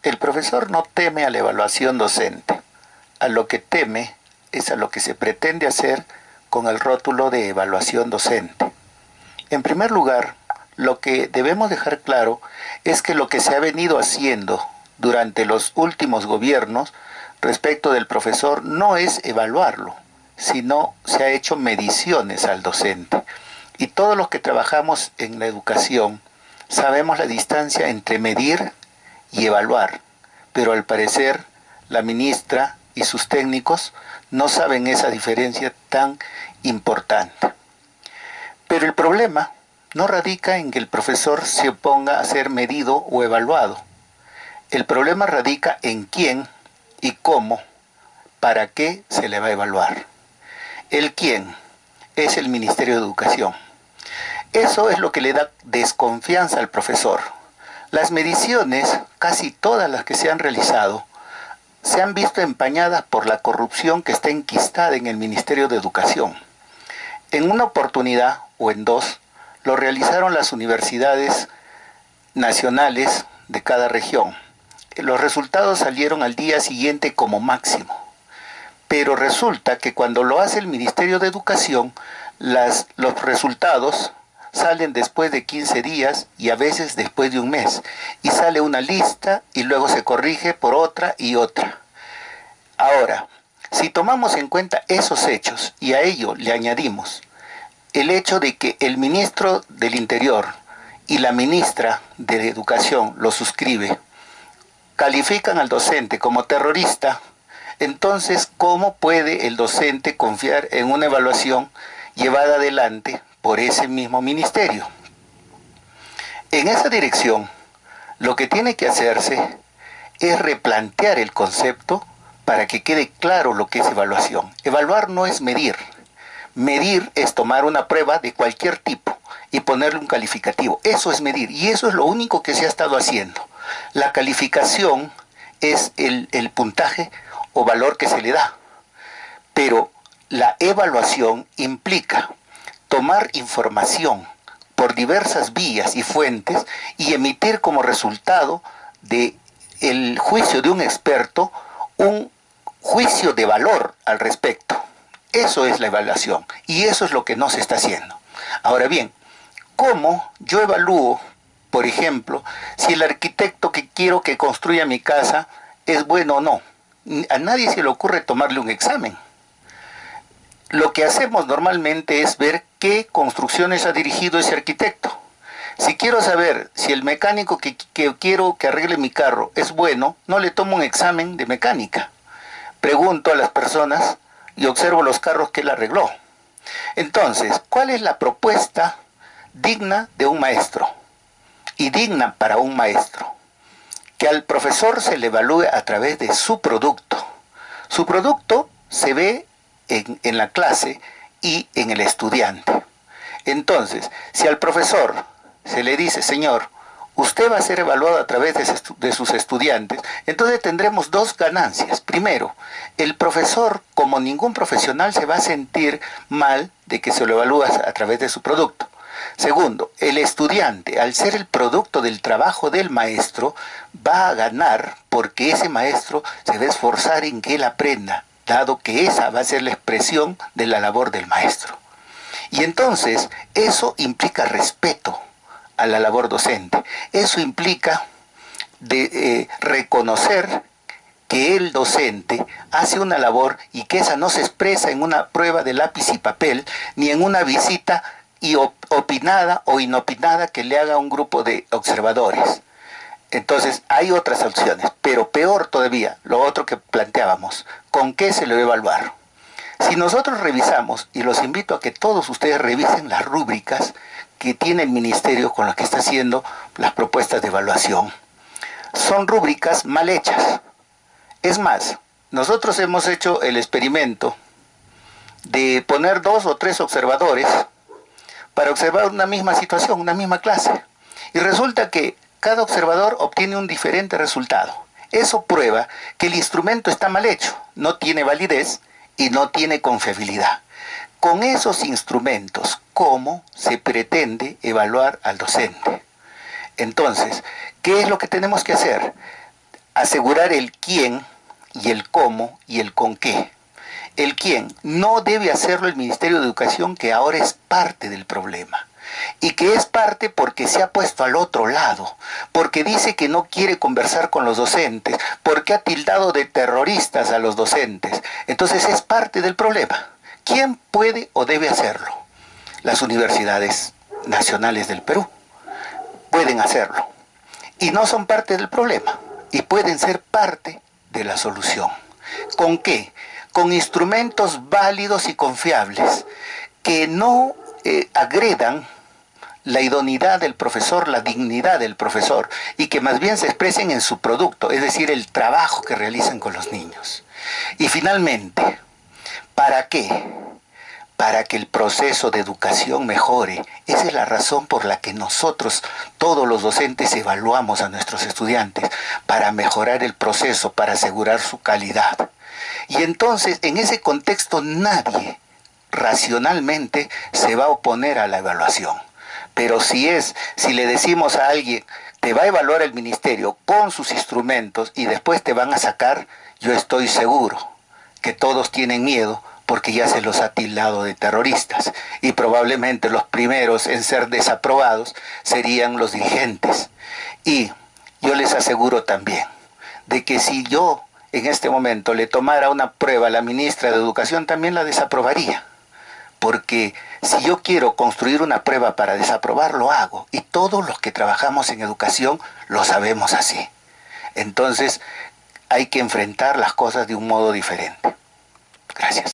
El profesor no teme a la evaluación docente. A lo que teme es a lo que se pretende hacer con el rótulo de evaluación docente. En primer lugar, lo que debemos dejar claro es que lo que se ha venido haciendo durante los últimos gobiernos respecto del profesor no es evaluarlo, sino se ha hecho mediciones al docente. Y todos los que trabajamos en la educación sabemos la distancia entre medir y evaluar, pero al parecer la ministra y sus técnicos no saben esa diferencia tan importante. Pero el problema no radica en que el profesor se oponga a ser medido o evaluado. El problema radica en quién y cómo, para qué se le va a evaluar. El quién es el Ministerio de Educación. Eso es lo que le da desconfianza al profesor. Las mediciones, casi todas las que se han realizado, se han visto empañadas por la corrupción que está enquistada en el Ministerio de Educación. En una oportunidad, o en dos, lo realizaron las universidades nacionales de cada región. Los resultados salieron al día siguiente como máximo. Pero resulta que cuando lo hace el Ministerio de Educación, los resultados salen después de 15 días y a veces después de un mes. Y sale una lista y luego se corrige por otra y otra. Ahora, si tomamos en cuenta esos hechos y a ello le añadimos el hecho de que el ministro del Interior y la ministra de Educación lo suscribe, califican al docente como terrorista, entonces, ¿cómo puede el docente confiar en una evaluación llevada adelante por ese mismo ministerio? En esa dirección, lo que tiene que hacerse es replantear el concepto para que quede claro lo que es evaluación. Evaluar no es medir. Medir es tomar una prueba de cualquier tipo y ponerle un calificativo. Eso es medir y eso es lo único que se ha estado haciendo. La calificación es el puntaje o valor que se le da. Pero la evaluación implica tomar información por diversas vías y fuentes y emitir como resultado del juicio de un experto un juicio de valor al respecto. Eso es la evaluación y eso es lo que no se está haciendo. Ahora bien, ¿cómo yo evalúo, por ejemplo, si el arquitecto que quiero que construya mi casa es bueno o no? A nadie se le ocurre tomarle un examen. Lo que hacemos normalmente es ver qué construcciones ha dirigido ese arquitecto. Si quiero saber si el mecánico que quiero que arregle mi carro es bueno, no le tomo un examen de mecánica. Pregunto a las personas y observo los carros que él arregló. Entonces, ¿cuál es la propuesta digna de un maestro? Y digna para un maestro. Que al profesor se le evalúe a través de su producto. Su producto se ve en la clase y en el estudiante. Entonces, si al profesor se le dice, señor, usted va a ser evaluado a través de sus estudiantes, entonces tendremos dos ganancias. Primero, el profesor, como ningún profesional, se va a sentir mal de que se lo evalúas a través de su producto. Segundo, el estudiante, al ser el producto del trabajo del maestro, va a ganar porque ese maestro se va a esforzar en que él aprenda, dado que esa va a ser la expresión de la labor del maestro. Y entonces, eso implica respeto a la labor docente. Eso implica reconocer que el docente hace una labor y que esa no se expresa en una prueba de lápiz y papel, ni en una visita y opinada o inopinada que le haga un grupo de observadores. Entonces hay otras opciones, pero peor todavía, lo otro que planteábamos, ¿con qué se le va a evaluar? Si nosotros revisamos, y los invito a que todos ustedes revisen las rúbricas que tiene el ministerio con las que está haciendo las propuestas de evaluación, son rúbricas mal hechas. Es más, nosotros hemos hecho el experimento de poner 2 o 3 observadores para observar una misma situación, una misma clase. Y resulta que cada observador obtiene un diferente resultado. Eso prueba que el instrumento está mal hecho, no tiene validez y no tiene confiabilidad. Con esos instrumentos, ¿cómo se pretende evaluar al docente? Entonces, ¿qué es lo que tenemos que hacer? asegurar el quién y el cómo y el con qué. El quién no debe hacerlo el Ministerio de Educación, que ahora es parte del problema. Y que es parte porque se ha puesto al otro lado, porque dice que no quiere conversar con los docentes, porque ha tildado de terroristas a los docentes. Entonces es parte del problema. ¿Quién puede o debe hacerlo? Las universidades nacionales del Perú pueden hacerlo. Y no son parte del problema, y pueden ser parte de la solución. ¿Con qué? Con instrumentos válidos y confiables, que no agredan la idoneidad del profesor, la dignidad del profesor, y que más bien se expresen en su producto, es decir, el trabajo que realizan con los niños. Y finalmente, ¿para qué? Para que el proceso de educación mejore. Esa es la razón por la que nosotros, todos los docentes, evaluamos a nuestros estudiantes, para mejorar el proceso, para asegurar su calidad. Y entonces, en ese contexto, nadie racionalmente se va a oponer a la evaluación. Pero si le decimos a alguien, te va a evaluar el ministerio con sus instrumentos y después te van a sacar, yo estoy seguro que todos tienen miedo, porque ya se los ha tildado de terroristas, y probablemente los primeros en ser desaprobados serían los dirigentes. Y yo les aseguro también de que si yo en este momento le tomara una prueba a la ministra de Educación, también la desaprobaría. Porque si yo quiero construir una prueba para desaprobar, lo hago. Y todos los que trabajamos en educación lo sabemos así. Entonces hay que enfrentar las cosas de un modo diferente. Gracias.